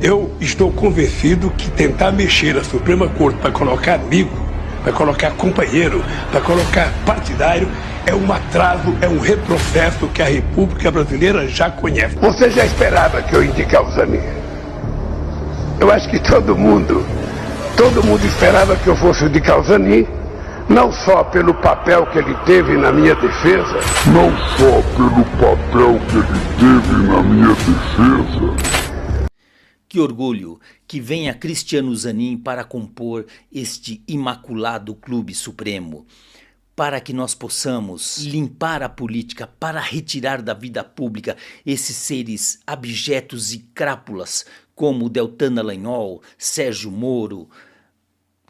Eu estou convencido que tentar mexer a Suprema Corte para colocar amigo, para colocar companheiro, para colocar partidário, é um atraso, é um retrocesso que a República Brasileira já conhece. Você já esperava que eu indicasse o Zanin? Eu acho que todo mundo esperava que eu fosse indicar o Zanin, não só pelo papel que ele teve na minha defesa, Que orgulho que venha Cristiano Zanin para compor este imaculado clube supremo, para que nós possamos limpar a política, para retirar da vida pública esses seres abjetos e crápulas como Deltan Dallagnol, Sérgio Moro,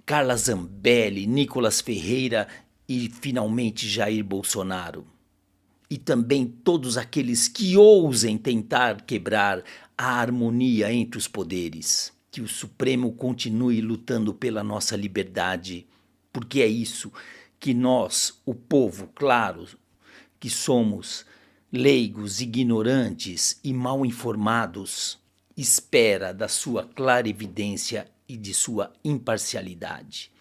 Carla Zambelli, Nicolas Ferreira e finalmente Jair Bolsonaro. E também todos aqueles que ousem tentar quebrar a harmonia entre os poderes. Que o Supremo continue lutando pela nossa liberdade, porque é isso que nós, o povo, claro, que somos leigos, ignorantes e mal informados, espera da sua clarividência e de sua imparcialidade.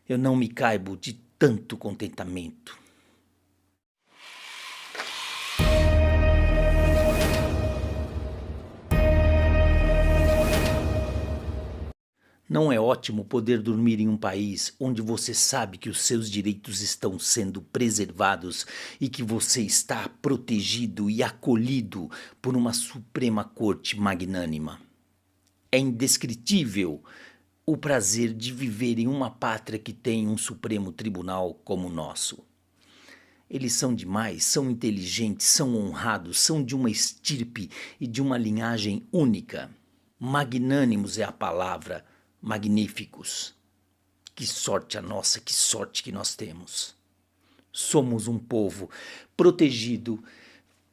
Eu não me caibo de tanto contentamento. Não é ótimo poder dormir em um país onde você sabe que os seus direitos estão sendo preservados e que você está protegido e acolhido por uma Suprema Corte magnânima? É indescritível o prazer de viver em uma pátria que tem um Supremo Tribunal como o nosso. Eles são demais, são inteligentes, são honrados, são de uma estirpe e de uma linhagem única. Magnânimos é a palavra. Magníficos. Que sorte a nossa, que sorte que nós temos. Somos um povo protegido,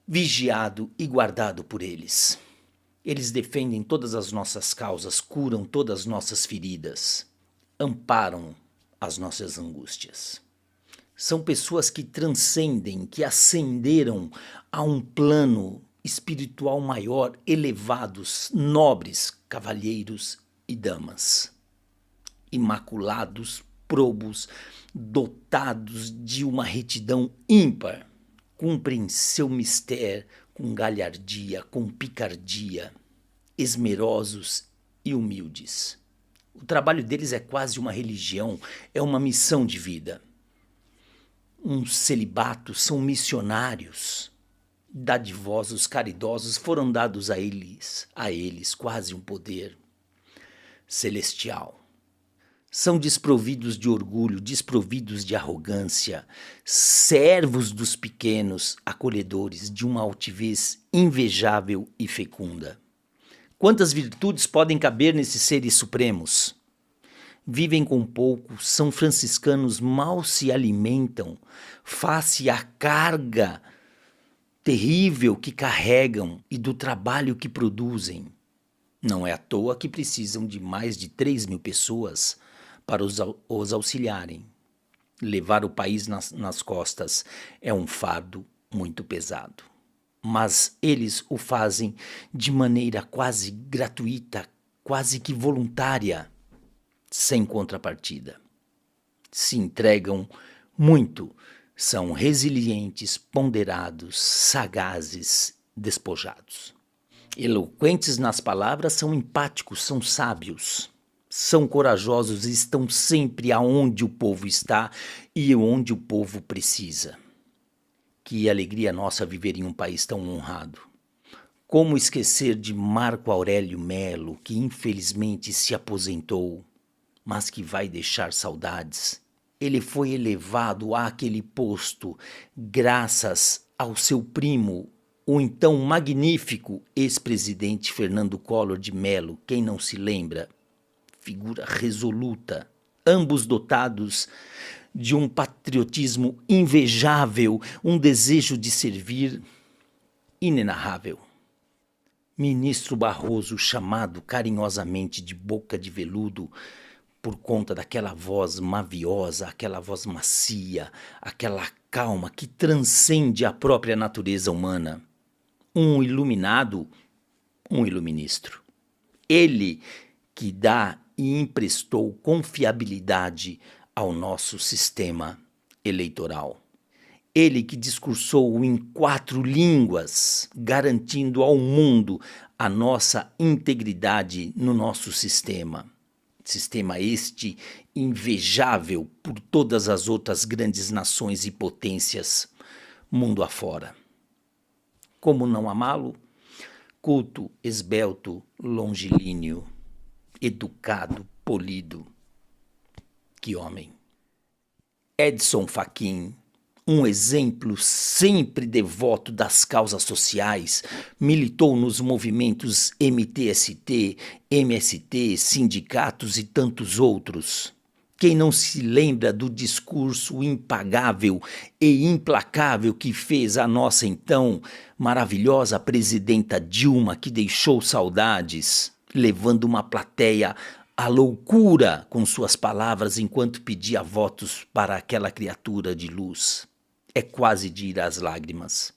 vigiado e guardado por eles. Eles defendem todas as nossas causas, curam todas as nossas feridas, amparam as nossas angústias. São pessoas que transcendem, que ascenderam a um plano espiritual maior, elevados, nobres, cavalheiros e damas, imaculados, probos, dotados de uma retidão ímpar, cumprem seu mistério com galhardia, com picardia, esmerosos e humildes. O trabalho deles é quase uma religião, é uma missão de vida. Um celibato, são missionários, dadivosos, caridosos, foram dados a eles quase um poder celestial. São desprovidos de orgulho, desprovidos de arrogância, servos dos pequenos, acolhedores de uma altivez invejável e fecunda. Quantas virtudes podem caber nesses seres supremos? Vivem com pouco, são franciscanos, mal se alimentam, face à carga terrível que carregam e do trabalho que produzem. Não é à toa que precisam de mais de 3.000 pessoas para os auxiliarem. Levar o país nas costas é um fardo muito pesado. Mas eles o fazem de maneira quase gratuita, quase que voluntária, sem contrapartida. Se entregam muito, são resilientes, ponderados, sagazes, despojados. Eloquentes nas palavras, são empáticos, são sábios, são corajosos e estão sempre aonde o povo está e onde o povo precisa. Que alegria nossa viver em um país tão honrado. Como esquecer de Marco Aurélio Melo, que infelizmente se aposentou, mas que vai deixar saudades. Ele foi elevado àquele posto graças ao seu primo, o então magnífico ex-presidente Fernando Collor de Mello, quem não se lembra? Figura resoluta, ambos dotados de um patriotismo invejável, um desejo de servir inenarrável. Ministro Barroso, chamado carinhosamente de Boca de Veludo, por conta daquela voz maviosa, aquela voz macia, aquela calma que transcende a própria natureza humana. Um iluminado, um iluministro. Ele que dá e emprestou confiabilidade ao nosso sistema eleitoral. Ele que discursou em 4 línguas, garantindo ao mundo a nossa integridade no nosso sistema. Sistema este invejável por todas as outras grandes nações e potências mundo afora. Como não amá-lo? Culto, esbelto, longilíneo, educado, polido. Que homem! Edson Fachin, um exemplo sempre devoto das causas sociais, militou nos movimentos MTST, MST, sindicatos e tantos outros. Quem não se lembra do discurso impagável e implacável que fez a nossa então maravilhosa presidenta Dilma, que deixou saudades, levando uma plateia à loucura com suas palavras enquanto pedia votos para aquela criatura de luz? É quase de ir às lágrimas.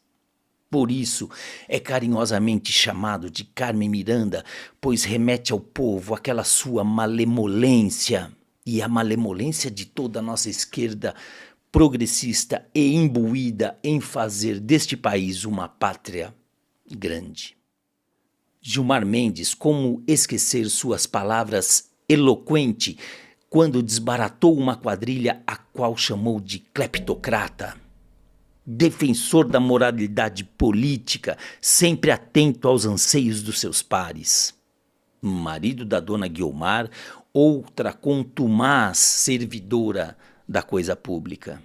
Por isso é carinhosamente chamado de Carmen Miranda, pois remete ao povo aquela sua malemolência e a malemolência de toda a nossa esquerda progressista e imbuída em fazer deste país uma pátria grande. Gilmar Mendes, como esquecer suas palavras eloquentes quando desbaratou uma quadrilha a qual chamou de cleptocrata? Defensor da moralidade política, sempre atento aos anseios dos seus pares. Marido da dona Guiomar, outra contumaz servidora da coisa pública.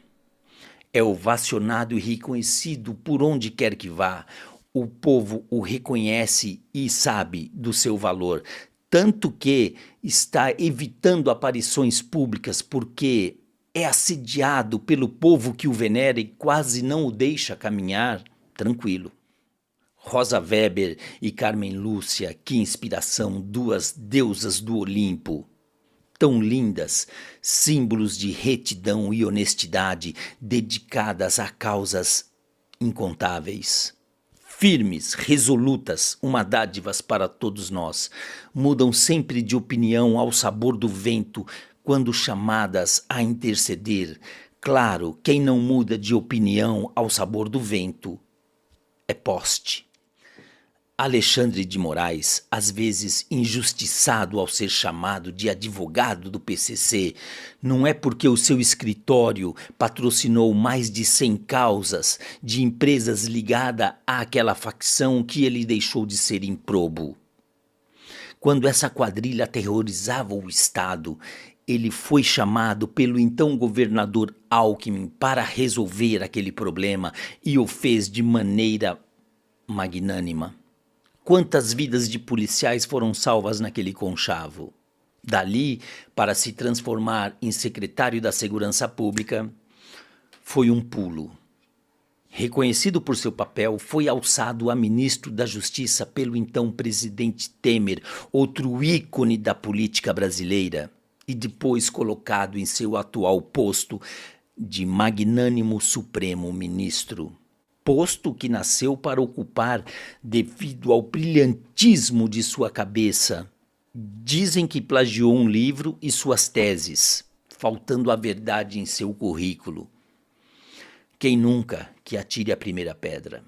É ovacionado e reconhecido por onde quer que vá. O povo o reconhece e sabe do seu valor, tanto que está evitando aparições públicas porque é assediado pelo povo que o venera e quase não o deixa caminhar tranquilo. Rosa Weber e Carmen Lúcia, que inspiração, 2 deusas do Olimpo. Tão lindas, símbolos de retidão e honestidade, dedicadas a causas incontáveis. Firmes, resolutas, uma dádivas para todos nós. Mudam sempre de opinião ao sabor do vento, quando chamadas a interceder. Claro, quem não muda de opinião ao sabor do vento é poste. Alexandre de Moraes, às vezes injustiçado ao ser chamado de advogado do PCC, não é porque o seu escritório patrocinou mais de 100 causas de empresas ligadas àquela facção que ele deixou de ser improbo. Quando essa quadrilha aterrorizava o Estado, ele foi chamado pelo então governador Alckmin para resolver aquele problema e o fez de maneira magnânima. Quantas vidas de policiais foram salvas naquele conchavo? Dali, para se transformar em secretário da Segurança Pública, foi um pulo. Reconhecido por seu papel, foi alçado a ministro da Justiça pelo então presidente Temer, outro ícone da política brasileira, e depois colocado em seu atual posto de magnânimo supremo ministro. Posto que nasceu para ocupar devido ao brilhantismo de sua cabeça. Dizem que plagiou um livro e suas teses, faltando a verdade em seu currículo. Quem nunca que atire a primeira pedra?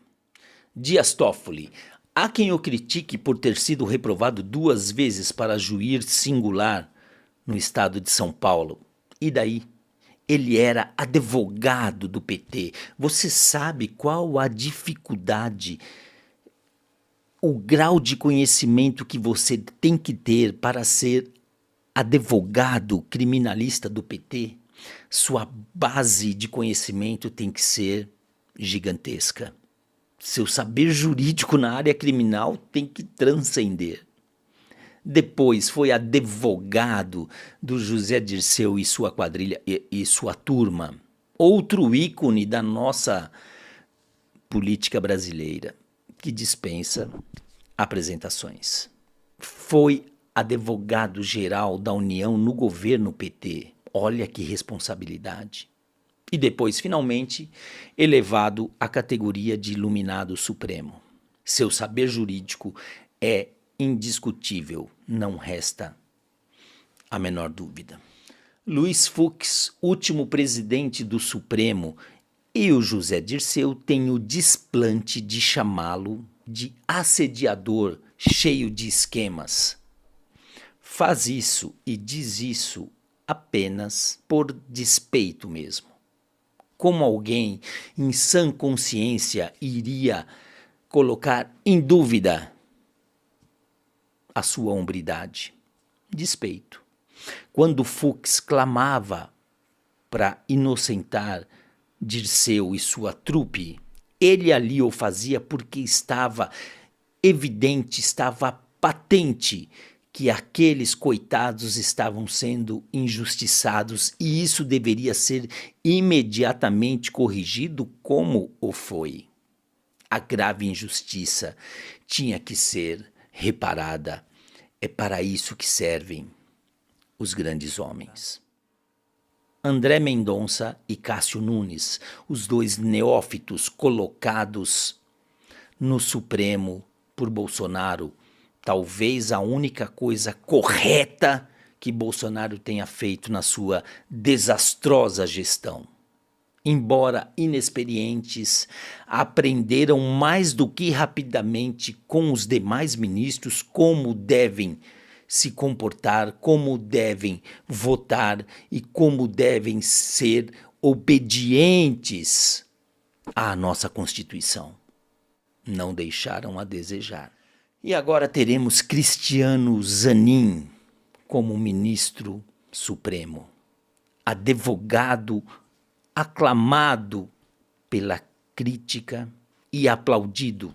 Dias Toffoli. Há quem o critique por ter sido reprovado 2 vezes para juiz singular no estado de São Paulo. E daí? Ele era advogado do PT. Você sabe qual a dificuldade, o grau de conhecimento que você tem que ter para ser advogado criminalista do PT? Sua base de conhecimento tem que ser gigantesca. Seu saber jurídico na área criminal tem que transcender. Depois foi advogado do José Dirceu e sua quadrilha e sua turma. Outro ícone da nossa política brasileira, que dispensa apresentações. Foi advogado-geral da União no governo PT. Olha que responsabilidade. E depois, finalmente, elevado à categoria de iluminado supremo. Seu saber jurídico é indiscutível, não resta a menor dúvida. Luiz Fux, último presidente do Supremo, e o José Dirceu têm o desplante de chamá-lo de assediador cheio de esquemas. Faz isso e diz isso apenas por despeito mesmo. Como alguém em sã consciência iria colocar em dúvida a sua hombridade? Despeito. Quando Fux clamava para inocentar Dirceu e sua trupe, ele ali o fazia porque estava evidente, estava patente que aqueles coitados estavam sendo injustiçados e isso deveria ser imediatamente corrigido como o foi. A grave injustiça tinha que ser reparada. É para isso que servem os grandes homens. André Mendonça e Cássio Nunes, os dois neófitos colocados no Supremo por Bolsonaro, talvez a única coisa correta que Bolsonaro tenha feito na sua desastrosa gestão. Embora inexperientes, aprenderam mais do que rapidamente com os demais ministros como devem se comportar, como devem votar e como devem ser obedientes à nossa Constituição. Não deixaram a desejar. E agora teremos Cristiano Zanin como ministro supremo, advogado aclamado pela crítica e aplaudido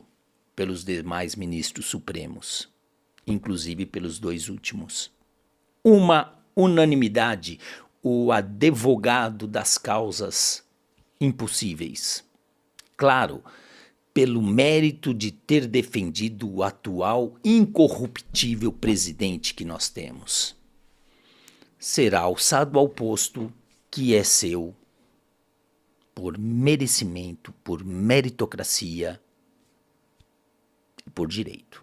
pelos demais ministros supremos, inclusive pelos dois últimos. Uma unanimidade, o advogado das causas impossíveis. Claro, pelo mérito de ter defendido o atual incorruptível presidente que nós temos. Será alçado ao posto que é seu por merecimento, por meritocracia e por direito.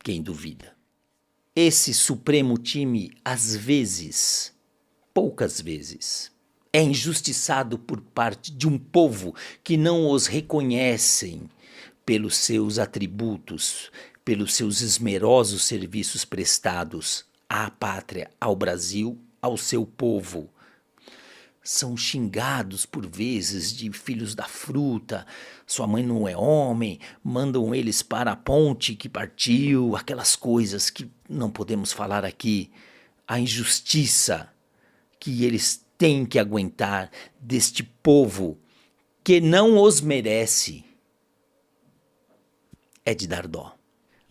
Quem duvida? Esse supremo time, às vezes, poucas vezes, é injustiçado por parte de um povo que não os reconhecem pelos seus atributos, pelos seus esmerosos serviços prestados à pátria, ao Brasil, ao seu povo. São xingados por vezes de filhos da fruta, sua mãe não é homem, mandam eles para a ponte que partiu, aquelas coisas que não podemos falar aqui. A injustiça que eles têm que aguentar deste povo que não os merece é de dar dó.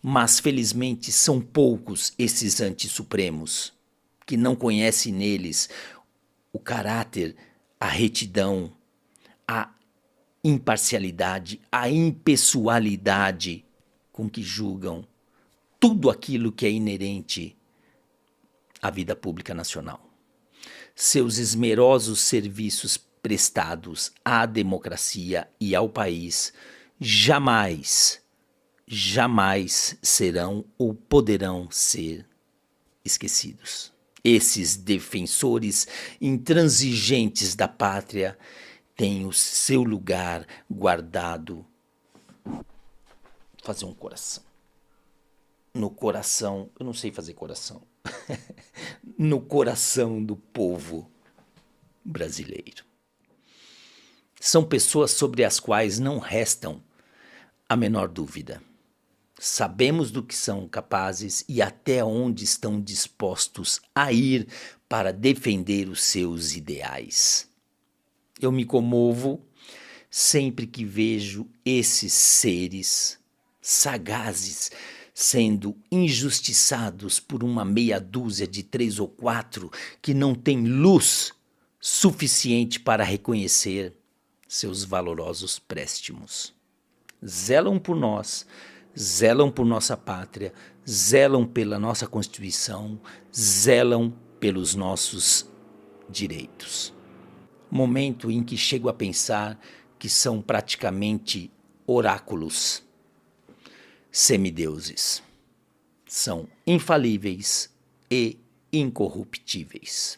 Mas felizmente são poucos esses antissupremos que não conhecem neles o caráter, a retidão, a imparcialidade, a impessoalidade com que julgam tudo aquilo que é inerente à vida pública nacional. Seus esmerosos serviços prestados à democracia e ao país jamais serão ou poderão ser esquecidos. Esses defensores intransigentes da pátria têm o seu lugar guardado. Vou fazer um coração. No coração, eu não sei fazer coração. No coração do povo brasileiro. São pessoas sobre as quais não restam a menor dúvida. Sabemos do que são capazes e até onde estão dispostos a ir para defender os seus ideais. Eu me comovo sempre que vejo esses seres sagazes sendo injustiçados por uma meia dúzia de 3 ou 4 que não têm luz suficiente para reconhecer seus valorosos préstimos. Zelam por nós, zelam por nossa pátria, zelam pela nossa Constituição, zelam pelos nossos direitos. Momento em que chego a pensar que são praticamente oráculos, semideuses. são infalíveis e incorruptíveis.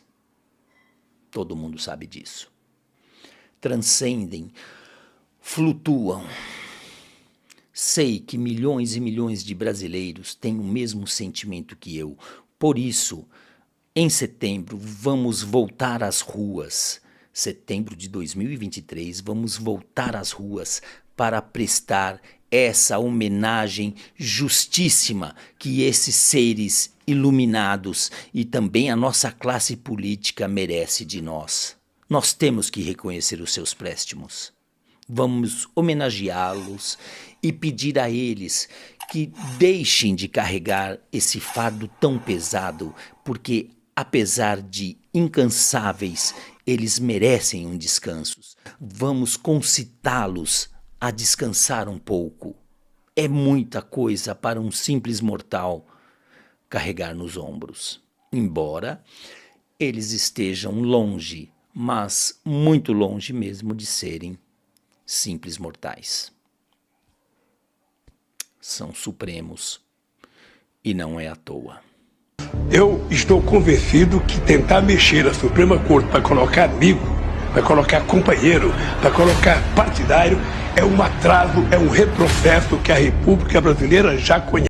Todo mundo sabe disso. Transcendem, flutuam. Sei que milhões e milhões de brasileiros têm o mesmo sentimento que eu. Por isso, em setembro, vamos voltar às ruas. Setembro de 2023, vamos voltar às ruas para prestar essa homenagem justíssima que esses seres iluminados e também a nossa classe política merece de nós. Nós temos que reconhecer os seus préstimos. Vamos homenageá-los e pedir a eles que deixem de carregar esse fardo tão pesado, porque, apesar de incansáveis, eles merecem um descanso. Vamos concitá-los a descansar um pouco. É muita coisa para um simples mortal carregar nos ombros. Embora eles estejam longe, mas muito longe mesmo de serem simples mortais. São supremos e não é à toa. Eu estou convencido que tentar mexer a Suprema Corte para colocar amigo, para colocar companheiro, para colocar partidário, é um atraso, é um retrocesso que a República Brasileira já conhece.